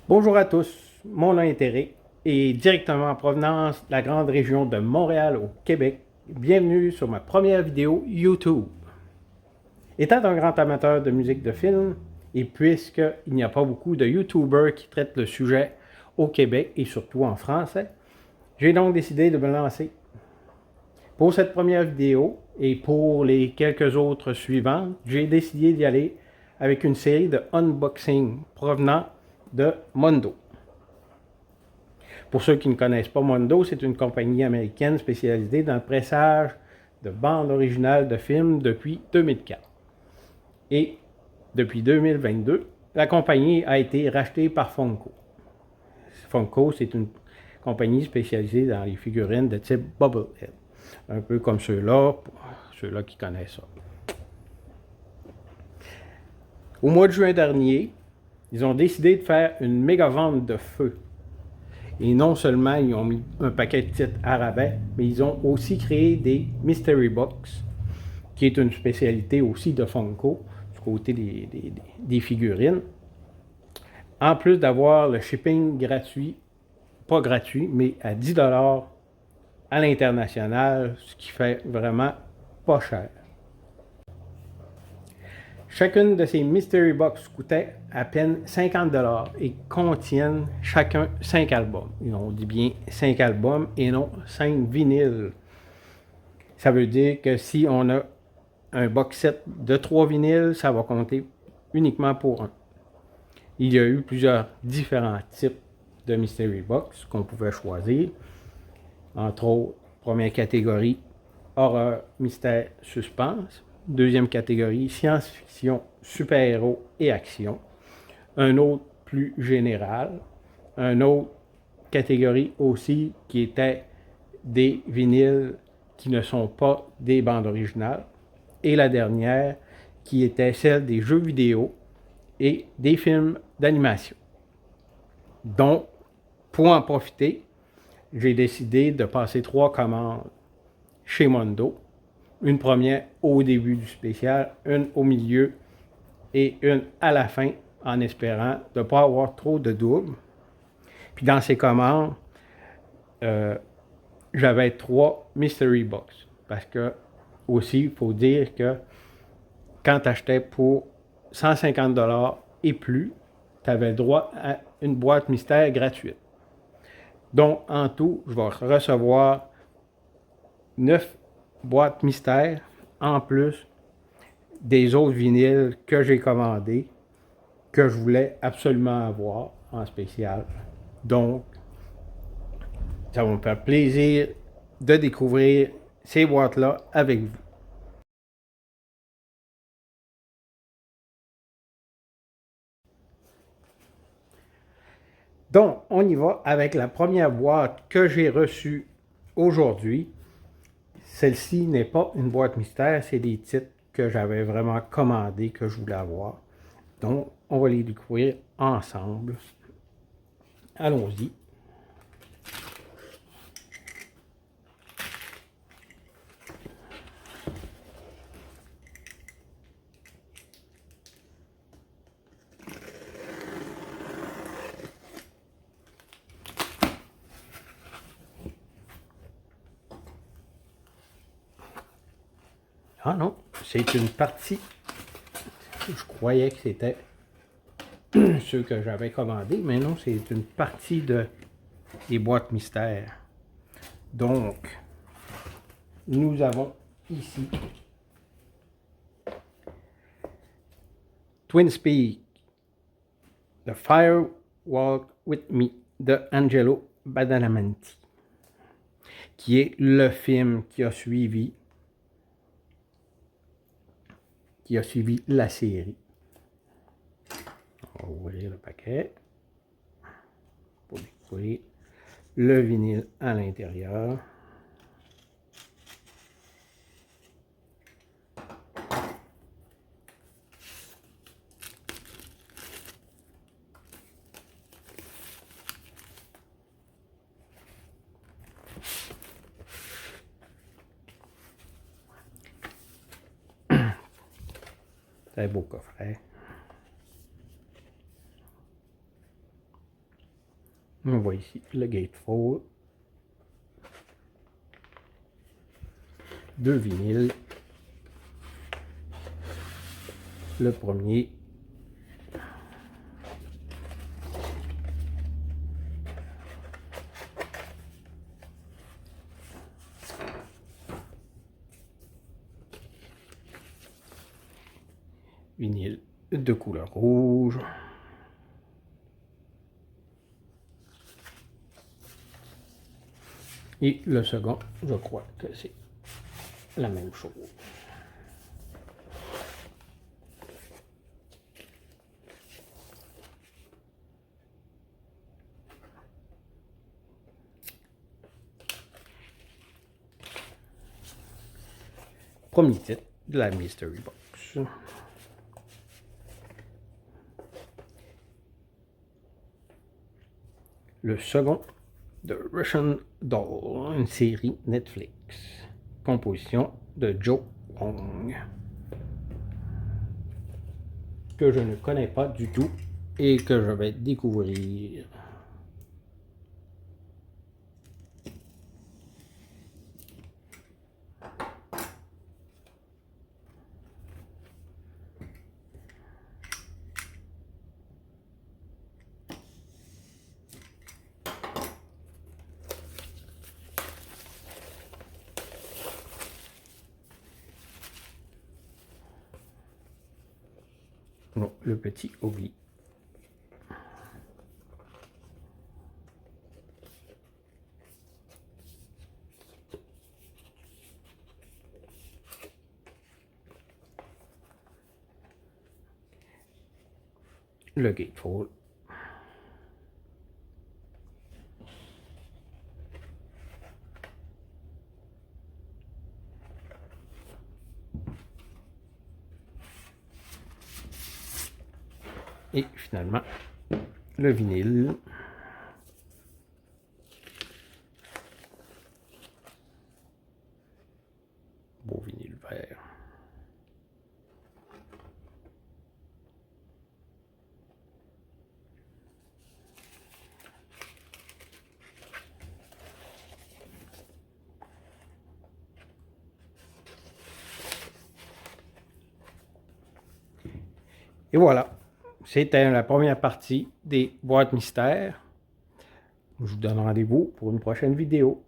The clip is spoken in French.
Bonjour à tous, mon intérêt est directement en provenance de la grande région de Montréal au Québec. Bienvenue sur ma première vidéo YouTube. Étant un grand amateur de musique de film, et puisqu'il n'y a pas beaucoup de YouTubers qui traitent le sujet au Québec et surtout en français, j'ai donc décidé de me lancer. Pour cette première vidéo et pour les quelques autres suivantes, j'ai décidé d'y aller avec une série de unboxing provenant de Mondo. Pour ceux qui ne connaissent pas Mondo, c'est une compagnie américaine spécialisée dans le pressage de bandes originales de films depuis 2004. Et depuis 2022, la compagnie a été rachetée par Funko. Funko, c'est une compagnie spécialisée dans les figurines de type Bubblehead. Un peu comme ceux-là, pour ceux-là qui connaissent ça. Au mois de juin dernier, ils ont décidé de faire une méga vente de feu. Et non seulement ils ont mis un paquet de titres à rabais, mais ils ont aussi créé des Mystery Box, qui est une spécialité aussi de Funko, du côté des figurines. En plus d'avoir le shipping gratuit, pas gratuit, mais à 10$ à l'international, ce qui fait vraiment pas cher. Chacune de ces Mystery Box coûtait à peine 50$ et contiennent chacun 5 albums. Et on dit bien 5 albums et non 5 vinyles. Ça veut dire que si on a un box set de 3 vinyles, ça va compter uniquement pour un. Il y a eu plusieurs différents types de Mystery Box qu'on pouvait choisir. Entre autres, première catégorie, horreur, mystère, suspense. Deuxième catégorie, science-fiction, super-héros et action. Un autre plus général. Un autre catégorie aussi qui était des vinyles qui ne sont pas des bandes originales. Et la dernière qui était celle des jeux vidéo et des films d'animation. Donc, pour en profiter, j'ai décidé de passer 3 commandes chez Mondo. Une première au début du spécial, une au milieu et une à la fin, en espérant de ne pas avoir trop de doubles. Puis dans ces commandes, j'avais 3 Mystery Box. Parce que, aussi, il faut dire que quand tu achetais pour 150$ et plus, tu avais droit à une boîte mystère gratuite. Donc, en tout, je vais recevoir 9 boîtes mystères, en plus des autres vinyles que j'ai commandés, que je voulais absolument avoir en spécial. Donc, ça va me faire plaisir de découvrir ces boîtes-là avec vous. Donc, on y va avec la première boîte que j'ai reçue aujourd'hui. Celle-ci n'est pas une boîte mystère, c'est des titres que j'avais vraiment commandés, que je voulais avoir. Donc, on va les découvrir ensemble. Allons-y. Ah non, c'est une partie. Je croyais que c'était ceux que j'avais commandés, mais non, c'est une partie des boîtes mystères. Donc, nous avons ici Twin Peaks, The Fire Walk With Me de Angelo Badalamenti, qui est le film qui a suivi la série. On va ouvrir le paquet pour découvrir le vinyle à l'intérieur. Très beau coffret. On voit ici le gatefold. 2 vinyles. Le premier. Vinyle de couleur rouge. Et le second, je crois que c'est la même chose. Premier titre de la Mystery Box. Le second de Russian Doll, une série Netflix. Composition de Joe Wong, que je ne connais pas du tout et que je vais découvrir. Non, le petit oubli. Le gatefold. Et finalement, le vinyle. Beau vinyle vert. Et voilà, c'était la première partie des boîtes mystères. Je vous donne rendez-vous pour une prochaine vidéo.